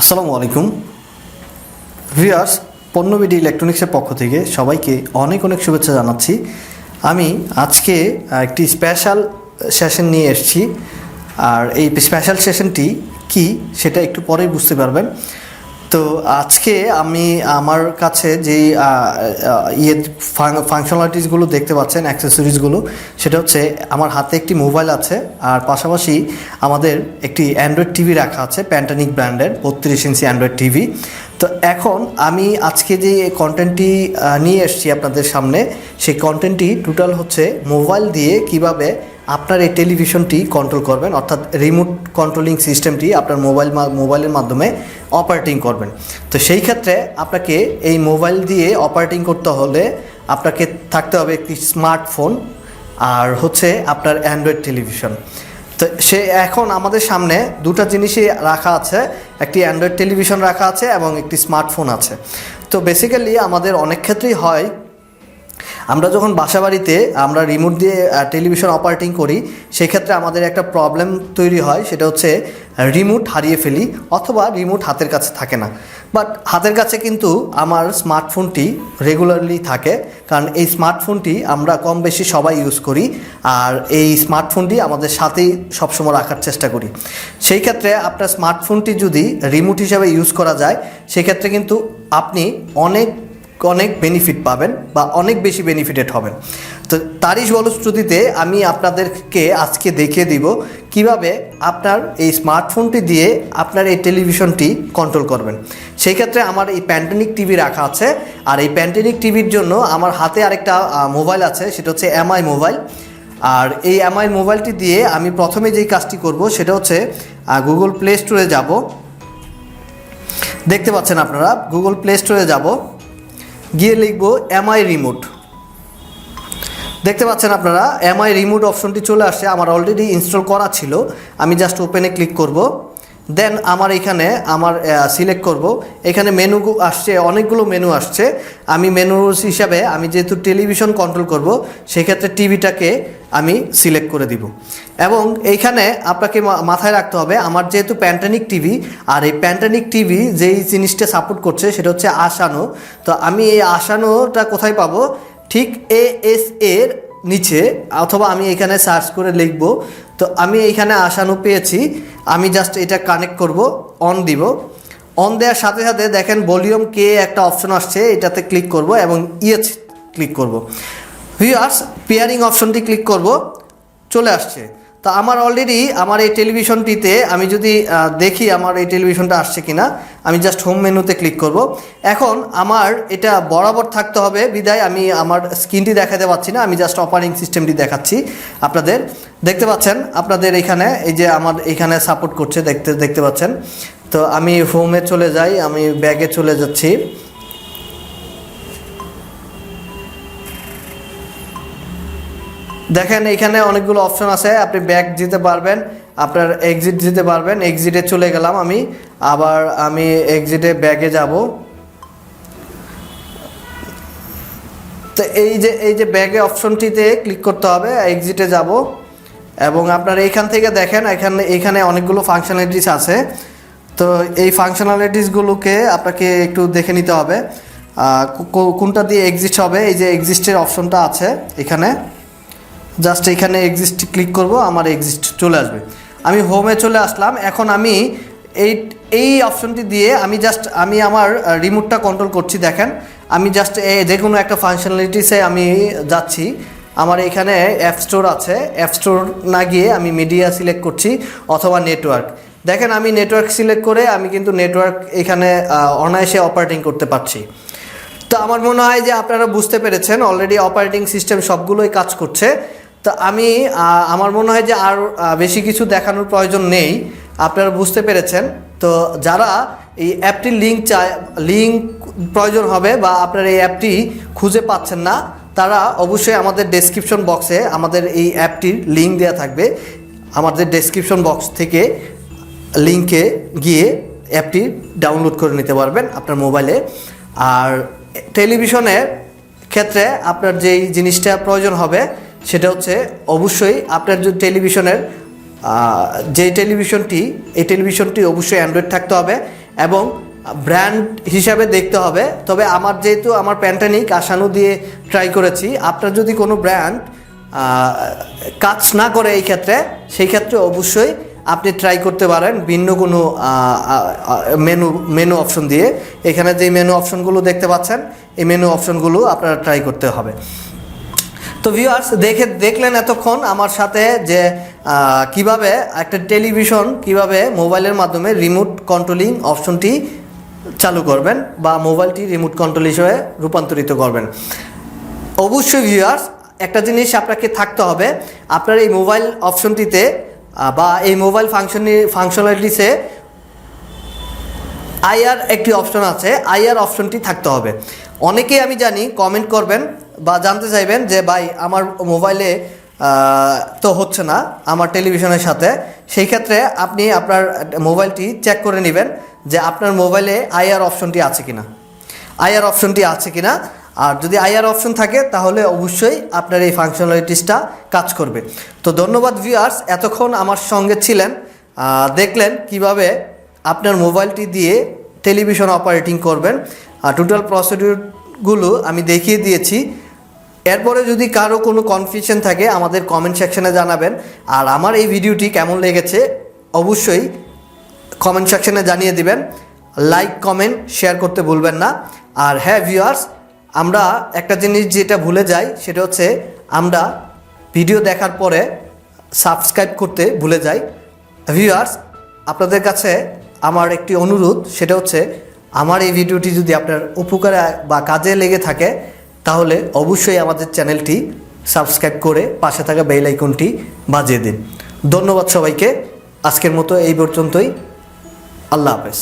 আসসালামু আলাইকুম ভিউয়ার্স, পণ্যবিডি ইলেকট্রনিক্সের পক্ষ থেকে সবাইকে অনেক অনেক শুভেচ্ছা জানাচ্ছি। আমি আজকে একটি স্পেশাল সেশন নিয়ে এসেছি, আর এই স্পেশাল সেশনটি কি সেটা একটু পরেই বুঝতে পারবেন। তো আজকে আমি আমার কাছে যেই ফাংশনালিটিসগুলো দেখতে পাচ্ছেন, অ্যাক্সেসরিজগুলো, সেটা হচ্ছে আমার হাতে একটি মোবাইল আছে, আর পাশাপাশি আমাদের একটি অ্যান্ড্রয়েড টিভি রাখা আছে, প্যান্টানিক ব্র্যান্ডের 32 ইঞ্চি অ্যান্ড্রয়েড টিভি। তো এখন আমি আজকে যে কন্টেন্টটি নিয়ে এসেছি আপনাদের সামনে, সেই কন্টেন্টটি টোটাল হচ্ছে মোবাইল দিয়ে কিভাবে আপনার এই টেলিভিশনটি কন্ট্রোল করবেন, অর্থাৎ রিমোট কন্ট্রোলিং সিস্টেমটি আপনার মোবাইলের মাধ্যমে অপারেটিং করবেন। তো সেই ক্ষেত্রে আপনাকে এই মোবাইল দিয়ে অপারেটিং করতে হলে আপনাকে থাকতে হবে একটি স্মার্টফোন আর হচ্ছে আপনার অ্যান্ড্রয়েড টেলিভিশন। তো এখন আমাদের সামনে দুটো জিনিসই রাখা আছে, একটি অ্যান্ড্রয়েড টেলিভিশন রাখা আছে এবং একটি স্মার্টফোন আছে। তো বেসিক্যালি আমাদের অনেক ক্ষেত্রেই হয়, আমরা যখন বাসাবাড়িতে আমরা রিমোট দিয়ে টেলিভিশন অপারেটিং করি, সেক্ষেত্রে আমাদের একটা প্রবলেম তৈরি হয়, সেটা হচ্ছে রিমোট হারিয়ে ফেলি অথবা রিমোট হাতের কাছে থাকে না। বাট হাতের কাছে কিন্তু আমার স্মার্টফোনটি রেগুলারলি থাকে, কারণ এই স্মার্টফোনটি আমরা কম বেশি সবাই ইউজ করি, আর এই স্মার্টফোনটি আমাদের সাথেই সবসময় রাখার চেষ্টা করি। সেই ক্ষেত্রে আপনার স্মার্টফোনটি যদি রিমোট হিসাবে ইউজ করা যায়, সেক্ষেত্রে কিন্তু আপনি অনেক বেনিফিট পাবেন বা অনেক বেশি বেনিফিটেড হবেন। তো তারই ফলশ্রুতিতে আমি আপনাদেরকে আজকে দেখিয়ে দিব কিভাবে আপনার এই স্মার্টফোনটি দিয়ে আপনার এই টেলিভিশনটি কন্ট্রোল করবেন। সেই ক্ষেত্রে আমার এই প্যান্টানিক টিভি রাখা আছে, আর এই প্যান্টানিক টিভির জন্য আমার হাতে আরেকটা মোবাইল আছে, সেটা হচ্ছে এমআই মোবাইল। আর এই এমআই মোবাইলটি দিয়ে আমি প্রথমে যেই কাজটি করব সেটা হচ্ছে গুগল প্লে স্টোরে যাব। দেখতে পাচ্ছেন আপনারা, গুগল প্লে স্টোরে যাব, গিয়ে লিখব এমআই রিমোট। দেখতে পাচ্ছেন আপনারা এমআই রিমোট অপশনটি চলে আসছে, আমার অলরেডি ইনস্টল করা ছিল। আমি জাস্ট ওপেনে ক্লিক করব, দেন আমার এখানে সিলেক্ট করব। এখানে মেনু আসছে, অনেকগুলো মেনু আসছে। আমি মেনু হিসাবে আমি যেহেতু টেলিভিশন কন্ট্রোল করব, সেক্ষেত্রে টিভিটাকে আমি সিলেক্ট করে দিব। এবং এইখানে আপনাকে মাথায় রাখতে হবে, আমার যেহেতু প্যান্টানিক টিভি, আর এই প্যান্টানিক টিভি যেই জিনিসটা সাপোর্ট করছে সেটা হচ্ছে আসানো। তো আমি এই আসানোটা কোথায় পাবো? ঠিক AS এর নিচে, অথবা আমি এখানে সার্চ করে লিখব। তো আমি এইখানে আসানো পেয়েছি, আমি জাস্ট এটা কানেক্ট করব, অন দিব। অন দেওয়ার সাথে সাথে দেখেন ভলিউম কে একটা অপশন আসছে, এটাতে ক্লিক করব এবং ক্লিক করব। ভিউয়ার্স, পেয়ারিং অপশনটি ক্লিক করব, চলে আসছে। তো আমার অলরেডি আমার এই টেলিভিশনটিতে আমি যদি দেখি আমার এই টেলিভিশনটা আসছে কিনা, আমি জাস্ট হোম মেনুতে ক্লিক করব। এখন আমার এটা বরাবর থাকতে হবে বিদায় আমি আমার স্ক্রিনটি দেখাতে পাচ্ছি না, আমি জাস্ট অপারেটিং সিস্টেমটি দেখাচ্ছি আপনাদের। দেখতে পাচ্ছেন আপনাদের এখানে, এই যে আমার এখানে সাপোর্ট করছে, দেখতে পাচ্ছেন। তো আমি হোমে চলে যাই, আমি ব্যাগে চলে যাচ্ছি। দেখেন এখানে অনেকগুলো অপশন আছে, আপনি ব্যাক যেতে পারবেন, আপনার এক্সিট যেতে পারবেন। এক্সিটে চলে গেলাম আমি, আবার আমি এক্সিটে ব্যাগে যাব। তো এই যে ব্যাগে অপশনটিতে ক্লিক করতে হবে, এক্সিটে যাব। এবং আপনার এইখান থেকে দেখেন এখানে অনেকগুলো ফাংশনালিটিস আছে। তো এই ফাংশনালিটিসগুলোকে আপনাকে একটু দেখে নিতে হবে কোনটা দিয়ে এক্সিট হবে। এই যে এক্সিস্টের অপশনটা আছে এখানে, জাস্ট এখানে এক্সিস্ট ক্লিক করব, আমার এক্সিস্ট চলে আসবে। আমি হোমে চলে আসলাম। এখন আমি এই অপশনটি দিয়ে আমি আমার রিমোটটা কন্ট্রোল করছি। দেখেন আমি জাস্ট যে কোনো একটা ফাংশনালিটিসে আমি যাচ্ছি। আমার এখানে অ্যাপ স্টোর আছে, অ্যাপ স্টোর না গিয়ে আমি মিডিয়া সিলেক্ট করছি অথবা নেটওয়ার্ক। দেখেন আমি নেটওয়ার্ক সিলেক্ট করে আমি কিন্তু নেটওয়ার্ক এখানে অনায়াসে অপারেটিং করতে পারছি। তো আমার মনে হয় যে আপনারা বুঝতে পেরেছেন, অলরেডি অপারেটিং সিস্টেম সবগুলোই কাজ করছে। তো আমার মনে হয় যে আর বেশি কিছু দেখানোর প্রয়োজন নেই, আপনারা বুঝতে পেরেছেন। তো যারা এই অ্যাপটির লিঙ্ক প্রয়োজন হবে বা আপনারা এই অ্যাপটি খুঁজে পাচ্ছেন না, তারা অবশ্যই আমাদের ডেসক্রিপশন বক্সে আমাদের এই অ্যাপটির লিঙ্ক দেওয়া থাকবে। আমাদের ডেসক্রিপশন বক্স থেকে লিঙ্কে গিয়ে অ্যাপটি ডাউনলোড করে নিতে পারবেন আপনার মোবাইলে। আর টেলিভিশনের ক্ষেত্রে আপনার যেই জিনিসটা প্রয়োজন হবে সেটা হচ্ছে অবশ্যই আপনার যে টেলিভিশনটি, এই টেলিভিশনটি অবশ্যই অ্যান্ড্রয়েড থাকতে হবে এবং ব্র্যান্ড হিসাবে দেখতে হবে। তবে আমার যেহেতু আমার প্যান্টানিক আশানু দিয়ে ট্রাই করেছি, আপনার যদি কোনো ব্র্যান্ড কাজ না করে এই ক্ষেত্রে, সেই ক্ষেত্রে অবশ্যই আপনি ট্রাই করতে পারেন ভিন্ন কোনো মেনু অপশন দিয়ে। এখানে যে মেনু অপশনগুলো দেখতে পাচ্ছেন, এই মেনু অপশনগুলো আপনারা ট্রাই করতে হবে। তো ভিউয়ার্স দেখলেন এতক্ষণ আমার সাথে যে কিভাবে একটা টেলিভিশন কিভাবে মোবাইলের মাধ্যমে রিমোট কন্ট্রোলিং অপশনটি চালু করবেন বা মোবাইলটি রিমোট কন্ট্রোল হিসেবে রূপান্তরিত করবেন। অবশ্যই ভিউয়ার্স একটা জিনিস আপনাকে থাকতে হবে, আপনার এই মোবাইল অপশনটিতে বা এই মোবাইল ফাংশনালিটিসে আইআর একটি অপশন আছে, আইআর অপশনটি থাকতে হবে। অনেকেই আমি জানি কমেন্ট করবেন বা জানতে চাইবেন যে ভাই আমার মোবাইলে তো হচ্ছে না আমার টেলিভিশনের সাথে। সেই ক্ষেত্রে আপনি আপনার মোবাইলটি চেক করে নেবেন যে আপনার মোবাইলে আইআর অপশনটি আছে কিনা, আইআর অপশনটি আছে কিনা। আর যদি আইআর অপশন থাকে তাহলে অবশ্যই আপনার এই ফাংশনালিটিসটা কাজ করবে। তো ধন্যবাদ ভিউয়ার্স, এতক্ষণ আমার সঙ্গে ছিলেন, দেখলেন কিভাবে আপনার মোবাইলটি দিয়ে টেলিভিশন অপারেটিং করবেন। টোটাল প্রসিডিউরগুলো আমি দেখিয়ে দিয়েছি। এরপরে যদি কারো কোনো কনফিউশন থাকে আমাদের কমেন্ট সেকশনে জানাবেন। আর আমার এই ভিডিওটি কেমন লেগেছে অবশ্যই কমেন্ট সেকশনে জানিয়ে দিবেন। লাইক কমেন্ট শেয়ার করতে ভুলবেন না। আর হ্যাঁ ভিউয়ার্স, আমরা একটা জিনিস যেটা ভুলে যাই সেটা হচ্ছে আমরা ভিডিও দেখার পরে সাবস্ক্রাইব করতে ভুলে যাই। ভিউয়ার্স, আপনাদের কাছে আমার একটি অনুরোধ, সেটা হচ্ছে আমার এই ভিডিওটি যদি আপনার উপকারে বা কাজে লেগে থাকে তাহলে অবশ্যই আমাদের চ্যানেলটি সাবস্ক্রাইব করে পাশে থাকা বেল আইকনটি বাজিয়ে দিন। ধন্যবাদ সবাইকে। আজকের মতো এই পর্যন্তই। আল্লাহ হাফেজ।